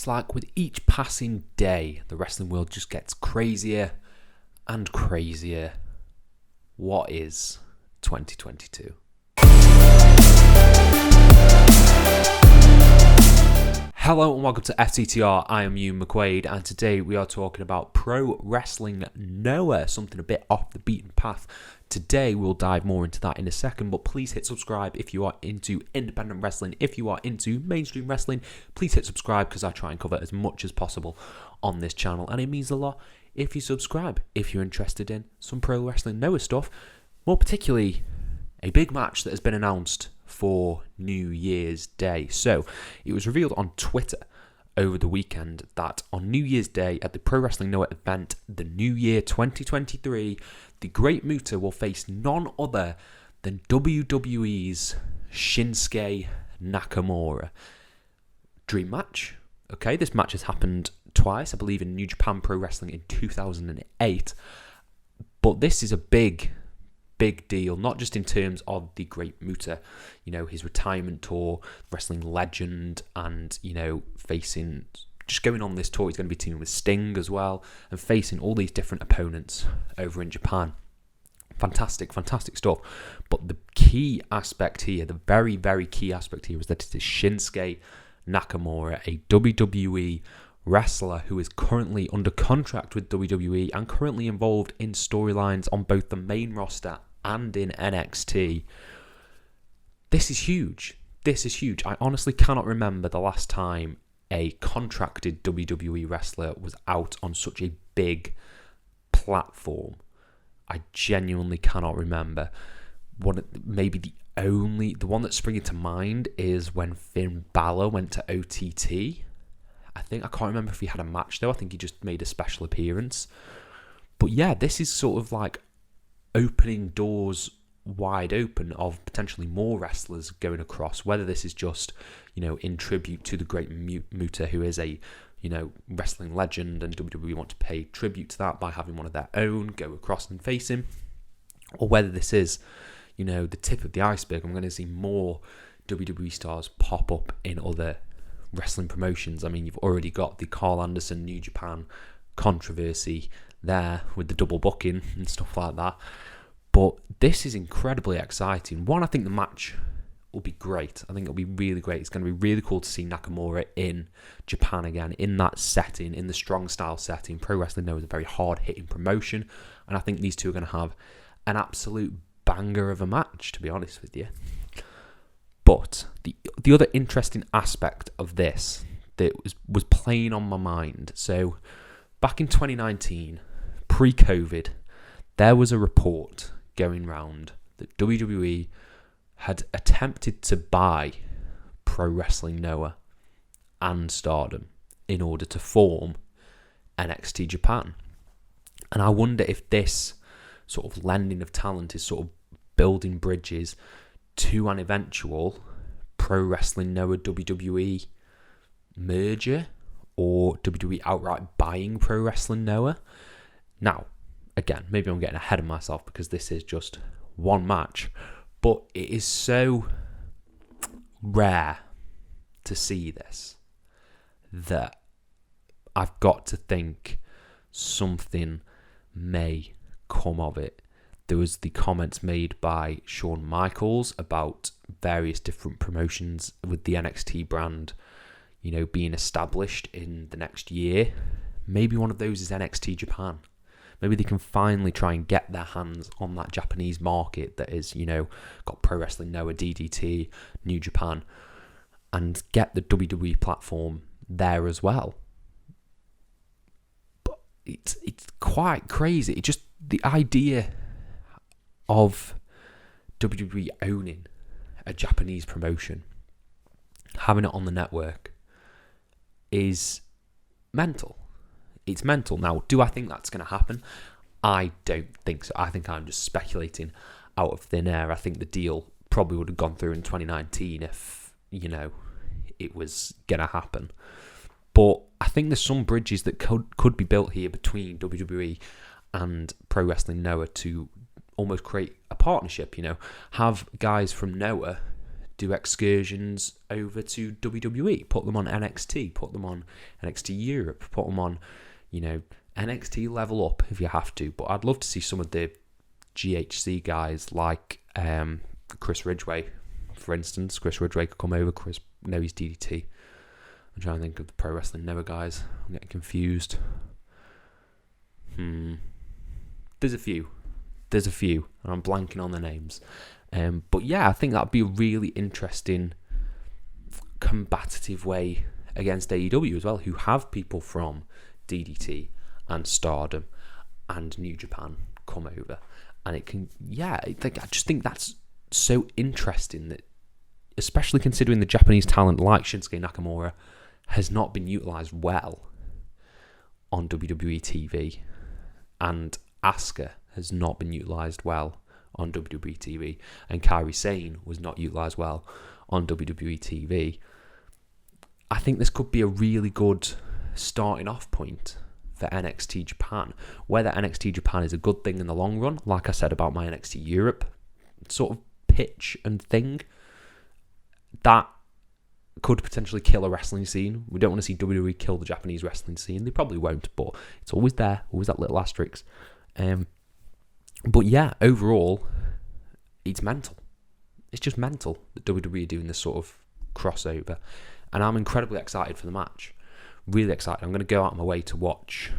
It's like with each passing day, the wrestling world just gets crazier and crazier. What is 2022? Hello and welcome to FTTR. I am Ewan McQuaid, and today we are talking about Pro Wrestling Noah, something a bit off the beaten path. Today we'll dive more into that in a second, but please hit subscribe if you are into independent wrestling. If you are into mainstream wrestling, please hit subscribe because I try and cover as much as possible on this channel, and it means a lot if you subscribe, if you're interested in some Pro Wrestling Noah stuff, more particularly a big match that has been announced for New Year's Day. So it was revealed on Twitter over the weekend that on New Year's Day at the Pro Wrestling Noah event, the New Year 2023, the Great Muta will face none other than WWE's Shinsuke Nakamura. Dream match. Okay, this match has happened twice, I believe in New Japan Pro Wrestling in 2008. But this is a big deal, not just in terms of the Great Muta, his retirement tour, wrestling legend, and, just going on this tour, he's going to be teaming with Sting as well, and facing all these different opponents over in Japan. Fantastic stuff. But the key aspect here, the very, very key aspect here, is that it is Shinsuke Nakamura, a WWE wrestler who is currently under contract with WWE and currently involved in storylines on both the main roster and in NXT. This is huge. I honestly cannot remember the last time a contracted WWE wrestler was out on such a big platform. I genuinely cannot remember. Maybe the one that's springing to mind is when Finn Balor went to OTT. I can't remember if he had a match though. I think he just made a special appearance. But yeah, this is sort of like opening doors wide open of potentially more wrestlers going across, whether this is just, in tribute to the Great Muta, who is a, wrestling legend, and WWE want to pay tribute to that by having one of their own go across and face him, or whether this is, the tip of the iceberg. I'm going to see more WWE stars pop up in other wrestling promotions. I mean, you've already got the Carl Anderson New Japan controversy there with the double booking and stuff like that. But this is incredibly exciting. One, I think the match will be great. I think it'll be really great. It's going to be really cool to see Nakamura in Japan again, in that setting, in the strong style setting. Pro Wrestling Noah is a very hard-hitting promotion, and I think these two are going to have an absolute banger of a match, to be honest with you. But the other interesting aspect of this that was playing on my mind, so back in 2019, pre-COVID, there was a report going round that WWE had attempted to buy Pro Wrestling Noah and Stardom in order to form NXT Japan. And I wonder if this sort of lending of talent is sort of building bridges to an eventual Pro Wrestling Noah WWE merger, or WWE outright buying Pro Wrestling Noah. Now, again, maybe I'm getting ahead of myself because this is just one match, but it is so rare to see this that I've got to think something may come of it. There was the comments made by Shawn Michaels about various different promotions with the NXT brand, being established in the next year. Maybe one of those is NXT Japan. Maybe they can finally try and get their hands on that Japanese market that is, got Pro Wrestling Noah, DDT, New Japan, and get the WWE platform there as well. But it's quite crazy. Just the idea of WWE owning a Japanese promotion, having it on the network, is mental. It's mental. Now, do I think that's going to happen? I don't think so. I think I'm just speculating out of thin air. I think the deal probably would have gone through in 2019 if, it was going to happen. But I think there's some bridges that could be built here between WWE and Pro Wrestling Noah to almost create a partnership, have guys from Noah do excursions over to WWE, put them on NXT, put them on NXT Europe, put them on, NXT level up if you have to. But I'd love to see some of the GHC guys like Chris Ridgway, for instance. Chris Ridgway could come over. He's DDT. I'm trying to think of the Pro Wrestling Noah guys. I'm getting confused. There's a few, and I'm blanking on the names. But yeah, I think that'd be a really interesting combative way against AEW as well, who have people from DDT and Stardom and New Japan come over. And it can, I just think that's so interesting, that especially considering the Japanese talent like Shinsuke Nakamura has not been utilised well on WWE TV, and Asuka has not been utilised well on WWE TV, and Kairi Sane was not utilised well on WWE TV. I think this could be a really good starting off point for NXT Japan. Whether NXT Japan is a good thing in the long run, like I said about my NXT Europe sort of pitch and thing, that could potentially kill a wrestling scene. We don't want to see WWE kill the Japanese wrestling scene. They probably won't, but it's always there, always that little asterisk. But yeah, overall, it's mental. It's just mental that WWE are doing this sort of crossover. And I'm incredibly excited for the match. Really excited. I'm going to go out of my way to watch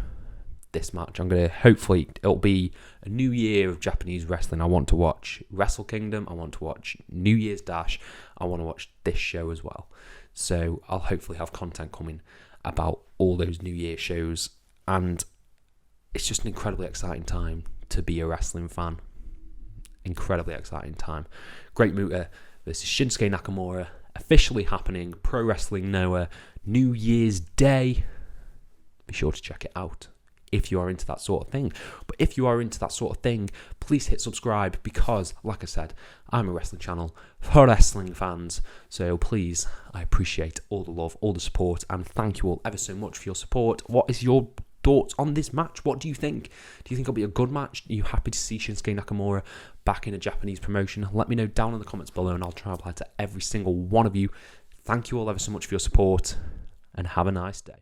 this match. Hopefully, it'll be a new year of Japanese wrestling. I want to watch Wrestle Kingdom. I want to watch New Year's Dash. I want to watch this show as well. So I'll hopefully have content coming about all those New Year shows. And it's just an incredibly exciting time to be a wrestling fan. Incredibly exciting time. Great Muta versus Shinsuke Nakamura officially happening. Pro Wrestling Noah, New Year's Day. Be sure to check it out if you are into that sort of thing. But if you are into that sort of thing, please hit subscribe, because, like I said, I'm a wrestling channel for wrestling fans. So please, I appreciate all the love, all the support, and thank you all ever so much for your support. What is your thoughts on this match? What do you think? Do you think it'll be a good match? Are you happy to see Shinsuke Nakamura back in a Japanese promotion? Let me know down in the comments below, and I'll try and reply to every single one of you. Thank you all ever so much for your support, and have a nice day.